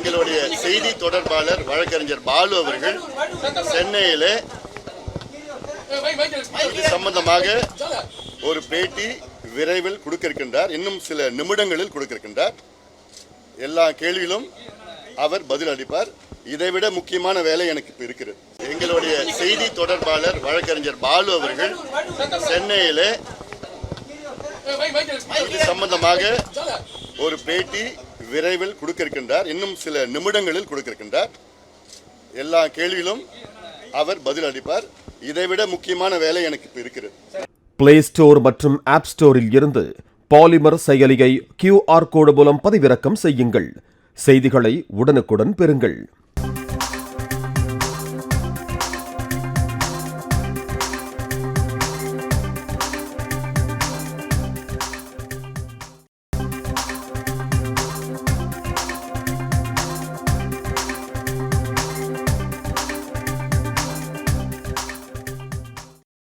எங்களுடைய செய்தி தொடர்பாளர் வழக்கறிஞர் பாலு அவர்கள் சென்னையிலே இது சம்பந்தமாக ஒரு பேட்டி விரைவில் கொடுக்க இருக்கின்றார். இன்னும் சில நிமிடங்களில் கொடுக்க இருக்கின்றார். எல்லா கேள்வியிலும் அவர் பதில் அளிப்பார். இதைவிட முக்கியமான வேலை எனக்கு இப்ப இருக்கிறது. எங்களுடைய செய்தி தொடர்பாளர் வழக்கறிஞர் பாலு அவர்கள் சென்னையிலே இது சம்பந்தமாக ஒரு பேட்டி விரைவில் கொடுக்க இருக்கின்றார். இன்னும் சில நிமிடங்களில் கொடுக்க இருக்கின்றார். எல்லா கேள்வியிலும் அவர் பதில் அளிப்பார். இதைவிட முக்கியமான வேலை எனக்கு இப்ப இருக்கிறது. பிளே ஸ்டோர் மற்றும் ஆப் ஸ்டோரில் இருந்து பாலிமர் செயலியை QR கோடு மூலம் பதிவிறக்கம் செய்யுங்கள். செய்திகளை உடனுக்குடன் பெறுங்கள்.